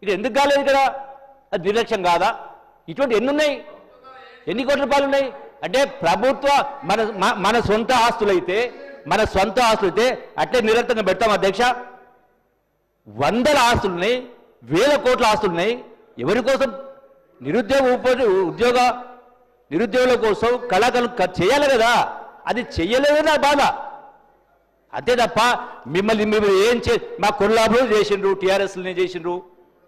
ఇక్కడ ఎందుకు కాలేదు ఇక్కడ? అది నిర్లక్ష్యం కాదా? ఇటువంటి ఎన్ని ఉన్నాయి? ఎన్ని కోట్ల రూపాయలు ఉన్నాయి? అంటే ప్రభుత్వ మన సొంత ఆస్తులైతే అట్లే నిరంతరంగా పెడతాం అధ్యక్ష. వందల ఆస్తులున్నాయి, వేల కోట్ల ఆస్తులున్నాయి. ఎవరి కోసం? నిరుద్యోగుల కోసం కళాకారులు చేయాలి కదా. అది చెయ్యలేదే నా బాధ. అంతే తప్ప మిమ్మల్ని మీరు మా కొల్లాబులు చేసిండ్రు, టీఆర్ఎస్ని చేసిండ్రు.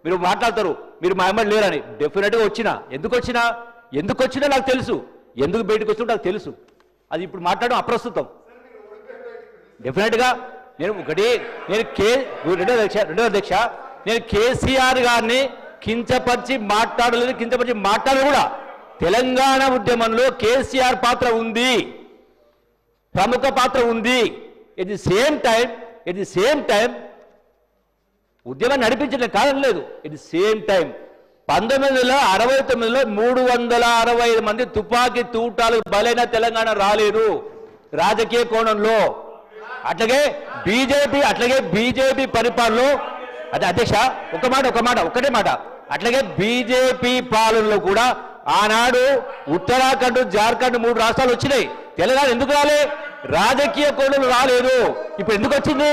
మీరు మాట్లాడతారు మీరు మా అమ్మాయి లేరని. డెఫినెట్గా ఎందుకు వచ్చినా నాకు తెలుసు. ఎందుకు బయటకు వచ్చినా నాకు తెలుసు. అది ఇప్పుడు మాట్లాడడం అప్రస్తుతం. డెఫినెట్గా రెండో అధ్యక్ష నేను కేసీఆర్ గారిని కించపరిచి మాట్లాడలేదు కూడా. తెలంగాణ ఉద్యమంలో కేసీఆర్ పాత్ర ఉంది, ప్రముఖ పాత్ర ఉంది. ఎట్ ది సేమ్ టైం ఉద్యమాన్ని నడిపించడం కారణం లేదు. ఎట్ ది సేమ్ టైం 1969లో 365 మంది తుపాకీ తూటాలకు బలైన తెలంగాణ రాలేదు రాజకీయ కోణంలో. అట్లాగే బీజేపీ పరిపాలనలో అదే అధ్యక్ష ఒకటే మాట అట్లాగే బీజేపీ పాలనలో కూడా ఆనాడు ఉత్తరాఖండ్, జార్ఖండ్ 3 రాష్ట్రాలు వచ్చినాయి. తెలంగాణ ఎందుకు రాలే? రాజకీయ కోణంలో రాలేదు. ఇప్పుడు ఎందుకు వచ్చింది?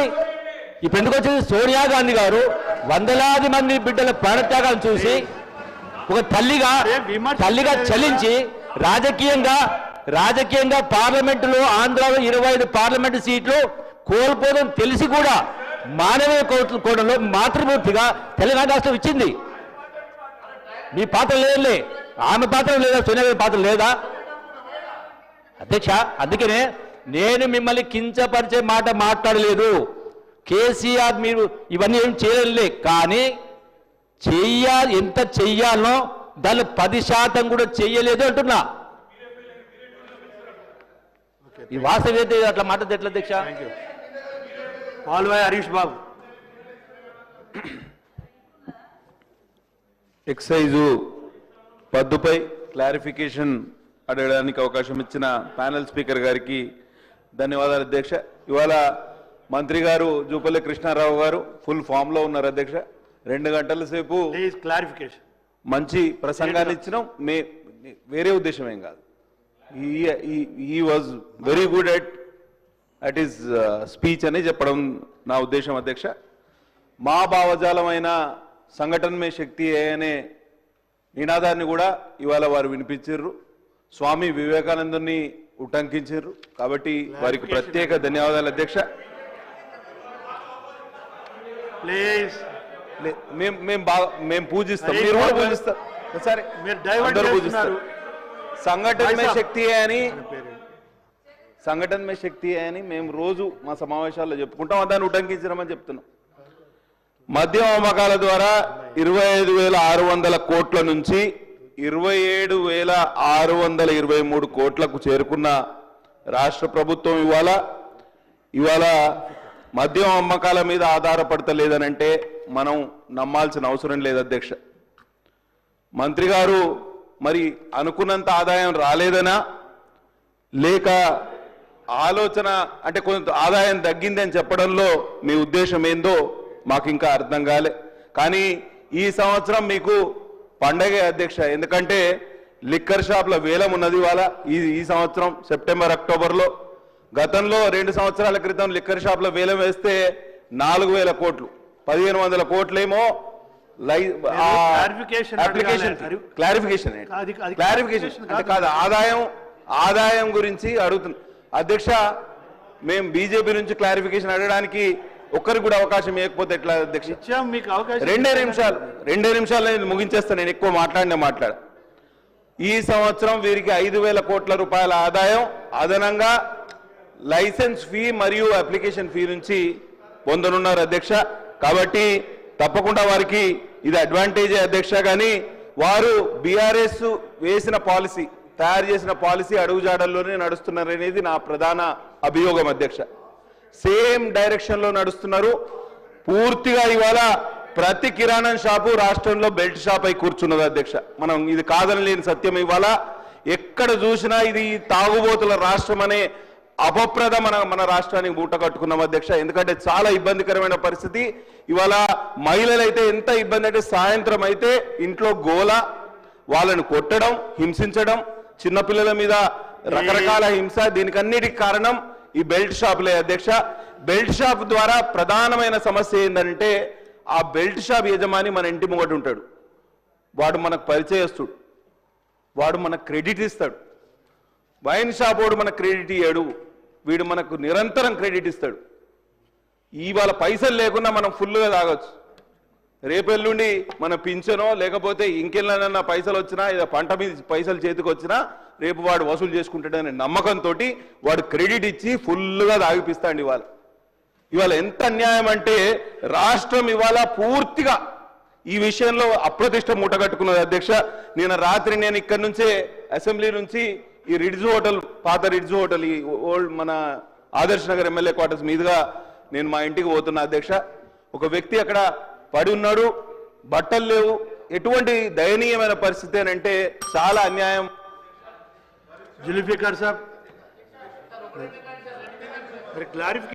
సోనియా గాంధీ గారు వందలాది మంది బిడ్డల ప్రాణత్యాగాలను చూసి ఒక తల్లిగా చలించి రాజకీయంగా పార్లమెంటులో ఆంధ్రాలో 25 పార్లమెంటు సీట్లు కోల్పోవడం తెలిసి కూడా మానవీయ కోణంలో మాతృమూర్తిగా తెలంగాణ రాష్ట్రం ఇచ్చింది. మీ పాత్ర లేదులే, ఆమె పాత్ర లేదా, సోనియా గారి పాత్ర లేదా? అధ్యక్ష అందుకనే నేను మిమ్మల్ని కించపరిచే మాట మాట్లాడలేదు. కేసీఆర్ మీరు ఇవన్నీ ఏం చేయలే, కానీ ఎంత చెయ్యాలో దానిలో 10% కూడా చెయ్యలేదు అంటున్నా. ఈ వాస్తవం అయితే అట్లా మాట్లాడితే ఎట్లా అధ్యక్ష? పాల్వాయి హరీష్ బాబు. ఎక్సైజు పద్దుపై క్లారిఫికేషన్ అడగడానికి అవకాశం ఇచ్చిన ప్యానెల్ స్పీకర్ గారికి ధన్యవాదాలు అధ్యక్ష. ఇవాళ మంత్రి గారు జూపల్లి కృష్ణారావు గారు ఫుల్ ఫామ్లో ఉన్నారు అధ్యక్ష. 2 గంటల సేపు క్లారిఫికేషన్ మంచి ప్రసంగాన్ని ఇచ్చినాం. వేరే ఉద్దేశం ఏం కాదు. ఈ was very good at is speech అని చెప్పడం నా ఉద్దేశం అధ్యక్ష. మా భావజాలమైన సంఘటన మే శక్తి అనే నినాదాన్ని కూడా ఇవాళ వారు వినిపించారు. స్వామి వివేకానందుని ఉటంకించారు. కాబట్టి వారికి ప్రత్యేక ధన్యవాదాలు అధ్యక్ష. మేము పూజిస్తాం, మీరు కూడా పూజిస్తారు. సరే అందరూ పూజిస్తారు. సంఘటన మే శక్తి అని మేము రోజు మా సమావేశాల్లో చెప్పుకుంటాం. దాన్ని ఉటంకించడమని చెప్తున్నాం. మద్యం అమ్మకాల ద్వారా 25,600 కోట్ల నుంచి 27,623 కోట్లకు చేరుకున్న రాష్ట్ర ప్రభుత్వం ఇవాళ మద్యం అమ్మకాల మీద ఆధారపడతలేదనంటే మనం నమ్మాల్సిన అవసరం లేదు అధ్యక్ష. మంత్రి గారు మరి అనుకున్నంత ఆదాయం రాలేదనా, లేక ఆలోచన అంటే కొంత ఆదాయం తగ్గిందని చెప్పడంలో మీ ఉద్దేశం ఏందో మాకు ఇంకా అర్థం కాలే. కానీ ఈ సంవత్సరం మీకు పండగే అధ్యక్ష. ఎందుకంటే లిక్కర్ షాప్ల వేలం ఉన్నది ఇవాళ ఈ సంవత్సరం సెప్టెంబర్ అక్టోబర్లో. గతంలో 2 సంవత్సరాల క్రితం లిక్కర్ షాప్ల వేలం వేస్తే 4,000 కోట్లు, 1,500 కోట్లేమో క్లారిఫికేషన్ అంటే కాదు, ఆదాయం గురించి అడుగుతున్నా అధ్యక్ష. మేము బీజేపీ నుంచి క్లారిఫికేషన్ అడగడానికి ఒక్కరికి కూడా అవకాశం ఇవ్వకపోతే ఎట్లా అధ్యక్ష? మీకు అవకాశం 2 నిమిషాలు నేను ముగించేస్తాను. నేను ఎక్కువ మాట్లాడ ఈ సంవత్సరం వీరికి 5,000 కోట్ల రూపాయల ఆదాయం అదనంగా లైసెన్స్ ఫీ మరియు అప్లికేషన్ ఫీ నుంచి పొందనున్నారు అధ్యక్ష. కాబట్టి తప్పకుండా వారికి ఇది అడ్వాంటేజే అధ్యక్ష. కానీ వారు బీఆర్ఎస్ తయారు చేసిన పాలసీ అడుగుజాడల్లోనే నడుస్తున్నారనేది నా ప్రధాన అభియోగం అధ్యక్ష. సేమ్ డైరెక్షన్లో నడుస్తున్నారు పూర్తిగా. ఇవాళ ప్రతి కిరాణా షాపు రాష్ట్రంలో బెల్ట్ షాప్ అయి కూర్చున్నది అధ్యక్ష. మనం ఇది కాదని లేని సత్యం. ఇవాళ ఎక్కడ చూసినా ఇది తాగుబోతుల రాష్ట్రం అనే అపప్రద మన రాష్ట్రానికి మూట కట్టుకున్నాం అధ్యక్ష. ఎందుకంటే చాలా ఇబ్బందికరమైన పరిస్థితి. ఇవాళ మహిళలు అయితే ఎంత ఇబ్బంది అంటే సాయంత్రం అయితే ఇంట్లో గోల, వాళ్ళని కొట్టడం, హింసించడం, చిన్నపిల్లల మీద రకరకాల హింస. దీనికన్నిటికి కారణం ఈ బెల్ట్ షాపులే అధ్యక్ష. బెల్ట్ షాప్ ద్వారా ప్రధానమైన సమస్య ఏంటంటే ఆ బెల్ట్ షాప్ యజమాని మన ఇంటి ముంగట ఉంటాడు, వాడు మనకు పరిచయస్తుడు, వాడు మనకు క్రెడిట్ ఇస్తాడు. వైన్ షాప్ వాడు మనకు క్రెడిట్ ఇయ్యాడు, వీడు మనకు నిరంతరం క్రెడిట్ ఇస్తాడు. ఇవాళ పైసలు లేకుండా మనం ఫుల్గా తాగొచ్చు. రేపెల్లుండి మన పింఛనో లేకపోతే ఇంకెళ్ళనన్నా పైసలు వచ్చినా, ఏదో పంట మీద పైసలు చేతికి వచ్చినా రేపు వాడు వసూలు చేసుకుంటాడనే నమ్మకంతో వాడు క్రెడిట్ ఇచ్చి ఫుల్గా తాగిపిస్తాడు. ఇవాళ ఎంత అన్యాయం అంటే రాష్ట్రం ఇవాళ పూర్తిగా ఈ విషయంలో అప్రతిష్ట మూటగట్టుకున్నది అధ్యక్ష. నిన్న రాత్రి నేను ఇక్కడి నుంచే అసెంబ్లీ నుంచి ఈ రిడ్జ్ హోటల్, పాత రిడ్జ్ హోటల్, ఈ ఓల్డ్ మన ఆదర్శ్ నగర్ ఎమ్మెల్యే క్వార్టర్స్ మీదుగా నేను మా ఇంటికి పోతున్నా అధ్యక్ష. ఒక వ్యక్తి అక్కడ పడి ఉన్నాడు, బట్టలు లేవు. ఎటువంటి దయనీయమైన పరిస్థితి అని అంటే చాలా అన్యాయం. जुल्फिकार साहब, क्लैरिफिकेशन